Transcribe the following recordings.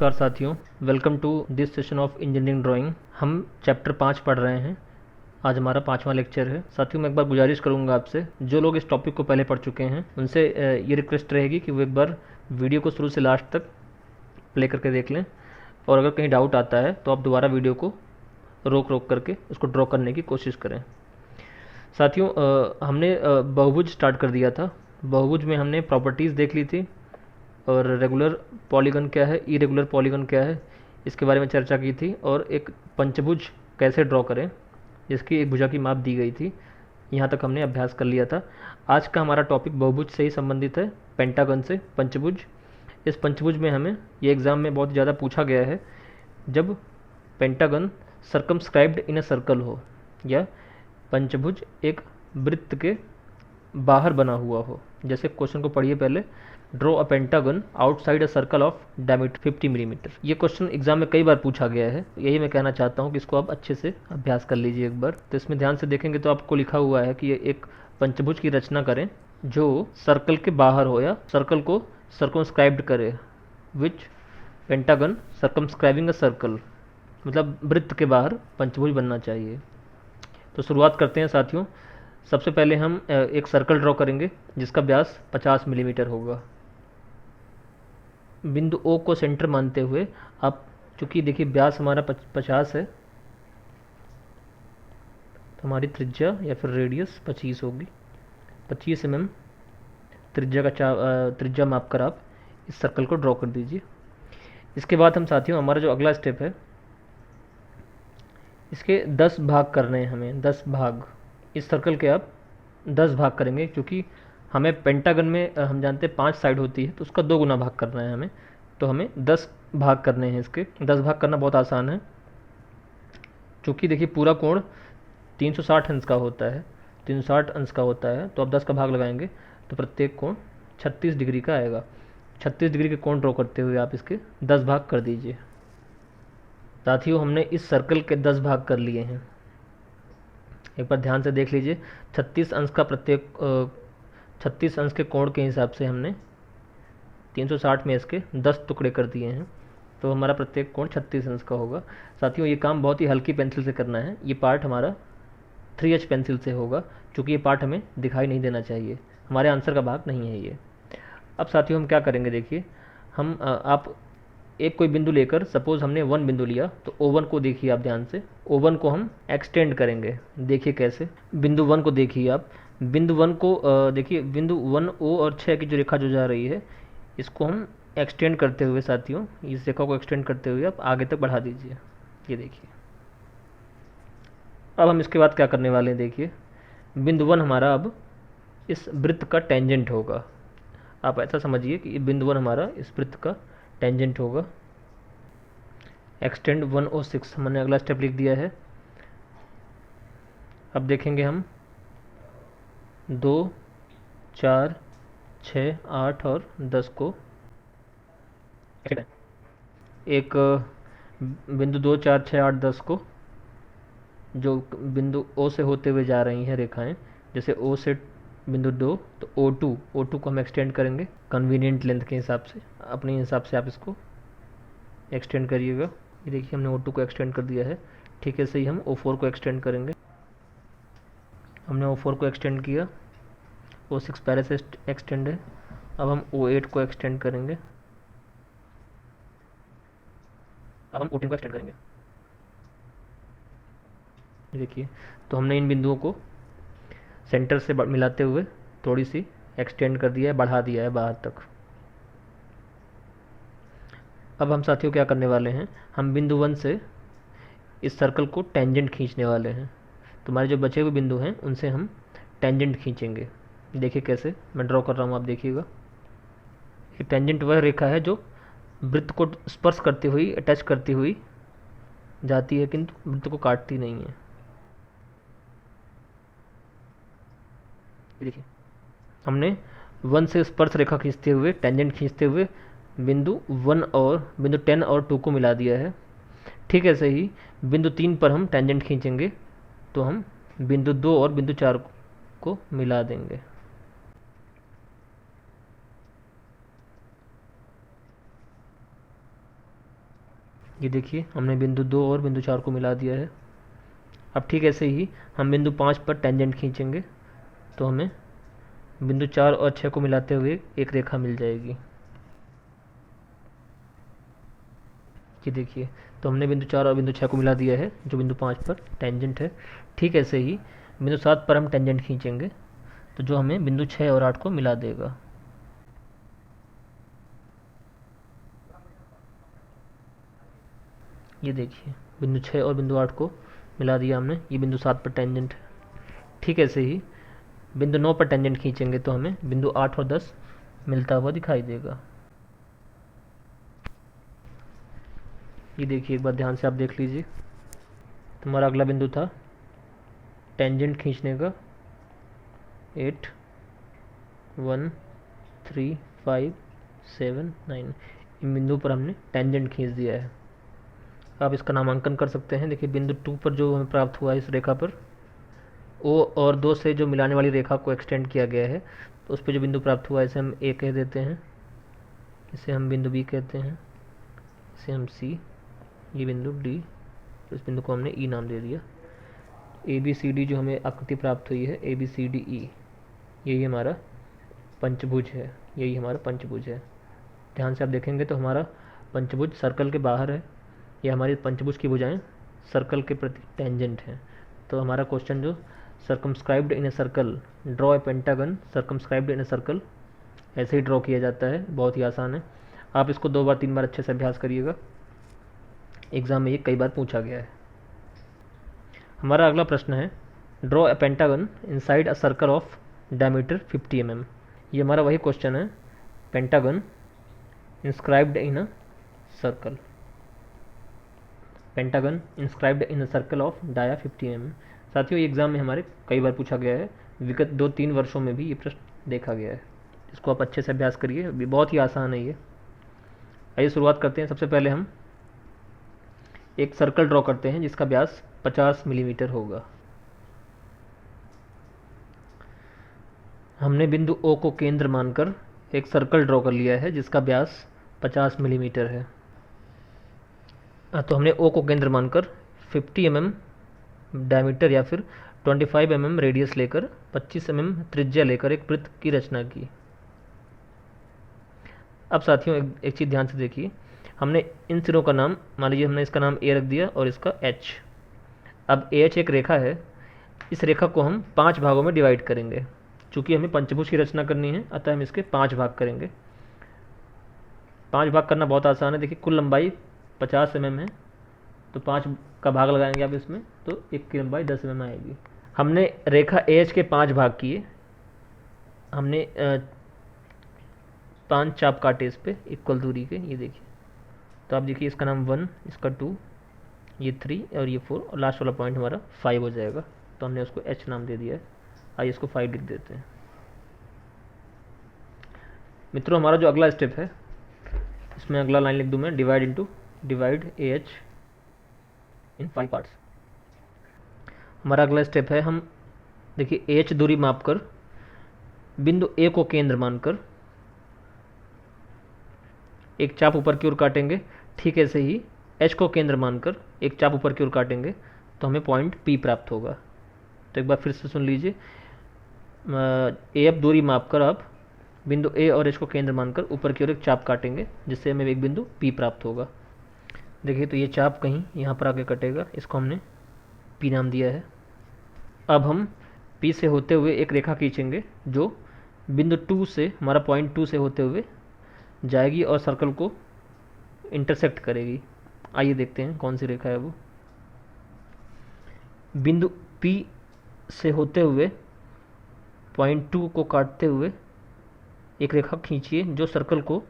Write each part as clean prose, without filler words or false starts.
नमस्कार साथियों, welcome to this session of engineering drawing. हम चैप्टर 5 पढ़ रहे हैं। आज हमारा 5वां लेक्चर है। साथियों, मैं एक बार गुजारिश करूंगा आपसे, जो लोग इस टॉपिक को पहले पढ़ चुके हैं उनसे ये रिक्वेस्ट रहेगी कि वो एक बार वीडियो को शुरू से लास्ट तक प्ले करके देख लें, और अगर कहीं डाउट आता है तो आप दोबारा वीडियो को रोक रोक करके उसको ड्रॉ करने की कोशिश करें। साथियों, हमने बहुभुज स्टार्ट कर दिया था। बहुभुज में हमने प्रॉपर्टीज़ देख ली थी, और रेगुलर पॉलीगन क्या है, इरेगुलर पॉलीगन क्या है, इसके बारे में चर्चा की थी, और एक पंचभुज कैसे ड्रॉ करें जिसकी एक भुजा की माप दी गई थी। यहाँ तक हमने अभ्यास कर लिया था। आज का हमारा टॉपिक बहुभुज से ही संबंधित है, पेंटागन से पंचभुज। इस पंचभुज में हमें ये एग्ज़ाम में बहुत ज़्यादा पूछा गया है, जब pentagon circumscribed in a circle हो, या पंचभुज एक वृत्त के बाहर बना हुआ हो। जैसे क्वेश्चन को पढ़िए पहले, draw a pentagon outside a circle of diameter 50 millimetre. ये क्वेश्चन एग्जाम में कई बार पूछा गया है। यही मैं कहना चाहता हूँ कि इसको आप अच्छे से अभ्यास कर लीजिए एक बार। तो इसमें ध्यान से देखेंगे तो आपको लिखा हुआ है कि ये एक पंचभुज की रचना करें जो सर्कल के बाहर हो, या सर्कल को सर्कमस्क्राइब्ड करे। विच पेंटागन सर्कमस्क्राइबिंग अ सर्कल, मतलब वृत्त के बाहर पंचभुज बनना चाहिए। तो शुरुआत करते हैं साथियों। सबसे पहले हम एक सर्कल ड्रॉ करेंगे जिसका व्यास 50 मिलीमीटर होगा। बिंदु ओ को सेंटर मानते हुए आप, चूंकि देखिए व्यास हमारा 50 है, तो हमारी त्रिज्या या फिर रेडियस 25 होगी। 25 mm त्रिज्या का त्रिज्या माप कर आप इस सर्कल को ड्रॉ कर दीजिए। इसके बाद हम साथियों, हमारा जो अगला स्टेप है, इसके 10 भाग करने हैं हमें। 10 भाग, इस सर्कल के आप 10 भाग करेंगे, क्योंकि हमें पेंटागन में हम जानते हैं 5 साइड होती है, तो उसका 2 गुना भाग करना है हमें। तो हमें 10 भाग करने हैं इसके। 10 भाग करना बहुत आसान है, क्योंकि देखिए पूरा कोण 360 अंश का होता है। 360 अंश का होता है, तो आप 10 का भाग लगाएंगे तो प्रत्येक कोण 36 डिग्री का आएगा। 36 डिग्री के कोण ड्रॉ करते हुए आप इसके 10 भाग कर दीजिए। साथियों, हमने इस सर्कल के 10 भाग कर लिए हैं। एक बार ध्यान से देख लीजिए, 36 अंश का प्रत्येक 36 अंश के कोण के हिसाब से हमने 360 में इसके 10 टुकड़े कर दिए हैं, तो हमारा प्रत्येक कोण 36 अंश का होगा। साथियों, ये काम बहुत ही हल्की पेंसिल से करना है। ये पार्ट हमारा 3H पेंसिल से होगा, क्योंकि ये पार्ट हमें दिखाई नहीं देना चाहिए, हमारे आंसर का भाग नहीं है ये। अब साथियों, हम क्या करेंगे, देखिए हम आप एक कोई बिंदु लेकर, सपोज हमने 1 बिंदु लिया, तो O1 को देखिए आप ध्यान से। O1 को हम एक्सटेंड करेंगे। देखिए कैसे, बिंदु 1 को देखिए आप। बिंदु 1 को देखिए, बिंदु 1O और 6 की जो रेखा जो जा रही है, इसको हम एक्सटेंड करते हुए साथियों, इस रेखा को एक्सटेंड करते हुए आप आगे तक बढ़ा दीजिए। ये देखिए, अब हम इसके बाद क्या करने वाले हैं, देखिए बिंदु 1 हमारा अब इस वृत्त का टेंजेंट होगा। आप ऐसा समझिए कि बिंदु 1 हमारा इस वृत्त का टेंजेंट होगा। एक्सटेंड 106 हमने अगला स्टेप लिख दिया है। अब देखेंगे हम 2, 4, 6, 8 और 10 को एक बिंदु 2, 4, 6, 8, 10 को, जो बिंदु O से होते हुए जा रही हैं रेखाएं, जैसे O से बिंदु 2, तो O2 को हम एक्सटेंड करेंगे कन्वीनियंट लेंथ के हिसाब से। अपने हिसाब से आप इसको एक्सटेंड करिएगा। ये देखिए, हमने O2 को एक्सटेंड कर दिया है। ठीक है, सही हम O4 को एक्सटेंड करेंगे। हमने O4 को एक्सटेंड किया, O6 पहले से एक्सटेंड है। अब हम O8 को एक्सटेंड करेंगे। अब हम O10 को एक्सटेंड करेंगे। देखिए, तो हमने इन बिंदुओं को सेंटर से मिलाते हुए थोड़ी सी एक्सटेंड कर दिया है, बढ़ा दिया है बाहर तक। अब हम साथियों क्या करने वाले हैं, हम बिंदु 1 से इस सर्कल को टेंजेंट खींचने वाले हैं। तुम्हारे जो बचे हुए बिंदु हैं उनसे हम टेंजेंट खींचेंगे। देखिए कैसे मैं ड्रॉ कर रहा हूँ, आप देखिएगा। ये टेंजेंट वह रेखा है जो वृत्त को स्पर्श करती हुई, टच करती हुई जाती है, किंतु वृत्त को काटती नहीं है। देखिए, हमने 1 से स्पर्श रेखा खींचते हुए, टेंजेंट खींचते हुए बिंदु 1 और बिंदु 10 और 2 को मिला दिया है। ठीक है, सही बिंदु 3 पर हम टेंजेंट खींचेंगे, तो हम बिंदु 2 और बिंदु 4 को मिला देंगे। ये देखिए हमने बिंदु 2 और बिंदु 4 को मिला दिया है। अब ठीक ऐसे ही हम बिंदु 5 पर टेंजेंट खींचेंगे तो हमें बिंदु 4 और 6 को मिलाते हुए एक रेखा मिल जाएगी। ये देखिए, तो हमने बिंदु 4 और बिंदु 6 को मिला दिया है जो बिंदु 5 पर टेंजेंट है। ठीक ऐसे ही बिंदु 7 पर हम टेंजेंट खींचेंगे तो जो हमें बिंदु 6 और 8 को मिला देगा। ये देखिए बिंदु 6 और बिंदु 8 को मिला दिया हमने, ये बिंदु 7 पर टेंजेंट है। ठीक ऐसे ही बिंदु 9 पर टेंजेंट खींचेंगे तो हमें बिंदु 8 और 10 मिलता हुआ दिखाई देगा। ये देखिए एक बार ध्यान से आप देख लीजिए, तुम्हारा अगला बिंदु था टेंजेंट खींचने का 8 1 3 5 7 9, इन बिंदु पर हमने टेंजेंट खींच दिया है। आप इसका नामांकन कर सकते हैं। देखिए बिंदु 2 पर जो हमें प्राप्त हुआ है इस रेखा पर, ओ और 2 से जो मिलाने वाली रेखा को एक्सटेंड किया गया है तो उस पर जो बिंदु प्राप्त हुआ है इसे हम ए कह देते हैं, इसे हम बिंदु बी कहते हैं, इसे हम सी, ये बिंदु डी, तो इस बिंदु को हमने ई नाम दे दिया। ए बी सी डी जो हमें आकृति प्राप्त हुई है A B C D E, यही हमारा पंचभुज है, यही हमारा पंचभुज है। ध्यान से आप देखेंगे तो हमारा पंचभुज सर्कल के बाहर है, ये हमारी पंचभुज की भुजाएं सर्कल के प्रति टेंजेंट हैं। तो हमारा क्वेश्चन जो circumscribed in a circle, draw a pentagon circumscribed in a circle, ऐसे ही ड्रॉ किया जाता है, बहुत ही आसान है। आप इसको 2 बार 3 बार अच्छे से अभ्यास करिएगा, एग्जाम में ये कई बार पूछा गया है। हमारा अगला प्रश्न है draw a pentagon inside a circle of diameter 50 mm। ये हमारा वही क्वेश्चन है, pentagon inscribed in a circle, pentagon inscribed in a circle of dia 50 mm। साथियों ये एग्जाम में हमारे कई बार पूछा गया है, विगत 2-3 वर्षों में भी ये प्रश्न देखा गया है। इसको आप अच्छे से अभ्यास करिए, बहुत ही आसान है ये। आइए शुरुआत करते हैं। सबसे पहले हम एक सर्कल ड्रॉ करते हैं जिसका व्यास 50 मिलीमीटर होगा। हमने बिंदु O को केंद्र मानकर एक सर्कल ड्रॉ कर लिया है जिसका व्यास 50 मिलीमीटर है। तो हमने O को केंद्र मानकर 50 mm डायमीटर या फिर 25 mm रेडियस लेकर 25 mm त्रिज्या लेकर एक वृत्त की रचना की। अब साथियों एक चीज़ ध्यान से देखिए, हमने इन सिरों का नाम, मान लीजिए हमने इसका नाम A रख दिया और इसका H। अब AH एक रेखा है, इस रेखा को हम 5 भागों में डिवाइड करेंगे। चूँकि हमें पंचभुज की रचना करनी है अतः हम इसके 5 भाग करेंगे। 5 भाग करना बहुत आसान है। देखिए कुल लंबाई 50 mm है तो 5 का भाग लगाएंगे आप इसमें तो एक की लंबाई 10 mm आएगी। हमने रेखा AH के 5 भाग किए, हमने 5 चाप काटे इस पे इक्वल दूरी के, ये देखिए। तो आप देखिए इसका नाम 1, इसका 2, ये 3 और ये 4 और लास्ट वाला पॉइंट हमारा 5 हो जाएगा। तो हमने उसको H नाम दे दिया है। आइए इसको 5 लिख देते हैं। मित्रों हमारा जो अगला स्टेप है इसमें अगला लाइन लिख दूँ मैं, डिवाइड AH इन 5 पार्ट्स। हमारा अगला स्टेप है, हम देखिए AH दूरी मापकर बिंदु A को केंद्र मानकर एक चाप ऊपर की ओर काटेंगे। ठीक ऐसे ही H को केंद्र मानकर एक चाप ऊपर की ओर काटेंगे तो हमें पॉइंट P प्राप्त होगा। तो एक बार फिर से सुन लीजिए, AF दूरी मापकर आप बिंदु A और H को केंद्र मानकर ऊपर की ओर एक चाप काटेंगे जिससे हमें एक बिंदु P प्राप्त होगा। देखिए तो ये चाप कहीं यहाँ पर आके कटेगा, इसको हमने P नाम दिया है। अब हम P से होते हुए एक रेखा खींचेंगे जो बिंदु 2 से, हमारा पॉइंट 2 से होते हुए जाएगी और सर्कल को इंटरसेक्ट करेगी। आइए देखते हैं कौन सी रेखा है वो। बिंदु P से होते हुए पॉइंट 2 को काटते हुए एक रेखा खींचिए जो सर्कल को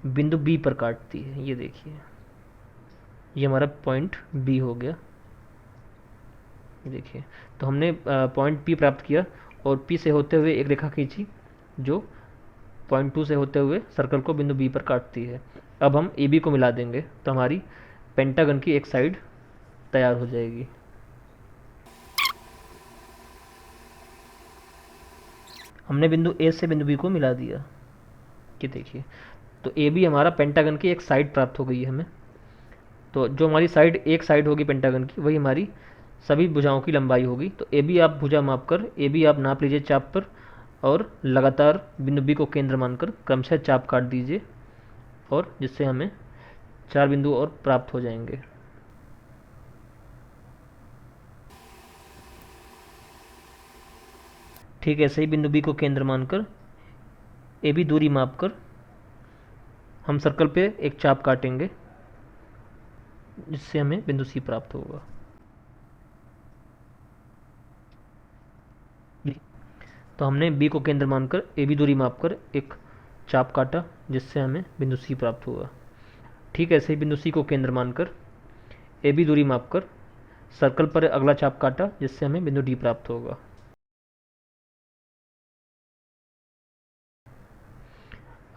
बिंदु B पर काटती है। ये देखिए ये हमारा पॉइंट B हो गया। ये देखिए तो हमने पॉइंट P प्राप्त किया और P से होते हुए एक रेखा खींची जो पॉइंट 2 से होते हुए सर्कल को बिंदु B पर काटती है। अब हम AB को मिला देंगे तो हमारी पेंटागन की एक साइड तैयार हो जाएगी। हमने बिंदु A से बिंदु B को मिला दिया। ये देखिए तो AB हमारा पेंटागन की एक साइड प्राप्त हो गई है हमें। तो जो हमारी साइड एक साइड होगी पेंटागन की वही हमारी सभी भुजाओं की लंबाई होगी। तो ए बी आप भुजा माप कर ए बी आप नाप लीजिए चाप पर, और लगातार बिंदु बी को केंद्र मानकर क्रमशः चाप काट दीजिए, और जिससे हमें 4 बिंदु और प्राप्त हो जाएंगे। ठीक है, ऐसे ही बिंदु बी को केंद्र मानकर ए बी दूरी मापकर हम सर्कल पे एक चाप काटेंगे, जिससे हमें बिंदु सी प्राप्त होगा। तो हमने बी को केंद्र मानकर ए बी दूरी मापकर एक चाप काटा, जिससे हमें बिंदु सी प्राप्त हुआ। ठीक है, ऐसे ही बिंदु सी को केंद्र मानकर ए बी दूरी मापकर सर्कल पर अगला चाप काटा, जिससे हमें बिंदु डी प्राप्त होगा।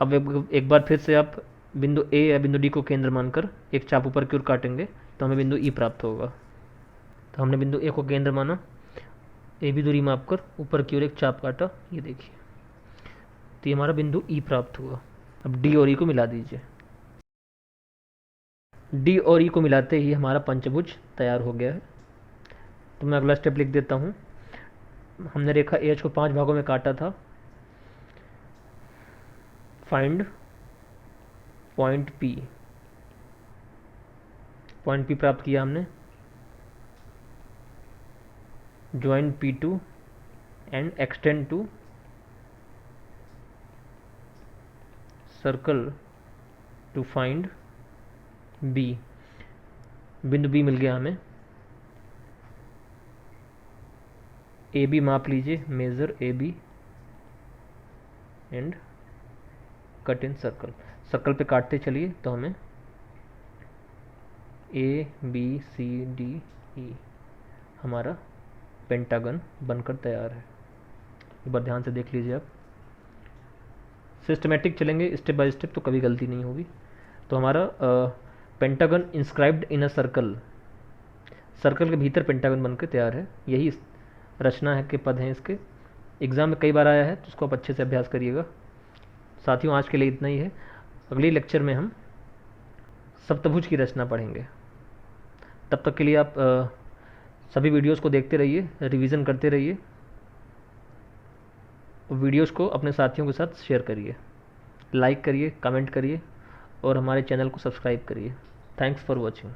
अब एक बार फिर से आप बिंदु ए या बिंदु डी को केंद्र मानकर एक चाप ऊपर की ओर काटेंगे, तो हमें बिंदु ई प्राप्त होगा। तो हमने बिंदु ए को केंद्र माना, ए बी दूरी मापकर ऊपर की ओर एक चाप काटा, ये देखिए, तो ये हमारा बिंदु ई प्राप्त हुआ। अब डी और ई को मिला दीजिए। डी और ई को मिलाते ही हमारा पंचभुज तैयार हो गया है। तो मैं अगला स्टेप लिख देता हूँ। हमने रेखा एच को 5 भागों में काटा था। Find point p, point p प्राप्त किया हमने। Join P2 and extend to circle to find B। बिंदु B मिल गया हमें। ए बी माप लीजिए, measure a b and cut in circle. Circle पे काटते चलिए, तो हमें a B C D E हमारा पेंटागन बनकर तैयार है। एक बार ध्यान से देख लीजिए आप। सिस्टमेटिक चलेंगे स्टेप बाय स्टेप, तो कभी गलती नहीं होगी। तो हमारा pentagon inscribed in a circle, circle के भीतर पेंटागन बनकर तैयार है। यही रचना है के पद हैं इसके। एग्ज़ाम में कई बार आया है, तो उसको आप अच्छे से अभ्यास करिएगा। साथियों, आज के लिए इतना ही है। अगले लेक्चर में हम सप्तभुज की रचना पढ़ेंगे। तब तक के लिए आप सभी वीडियोस को देखते रहिए, रिवीजन करते रहिए, वीडियोस को अपने साथियों के साथ शेयर करिए, लाइक करिए, कमेंट करिए, और हमारे चैनल को सब्सक्राइब करिए। Thanks for watching.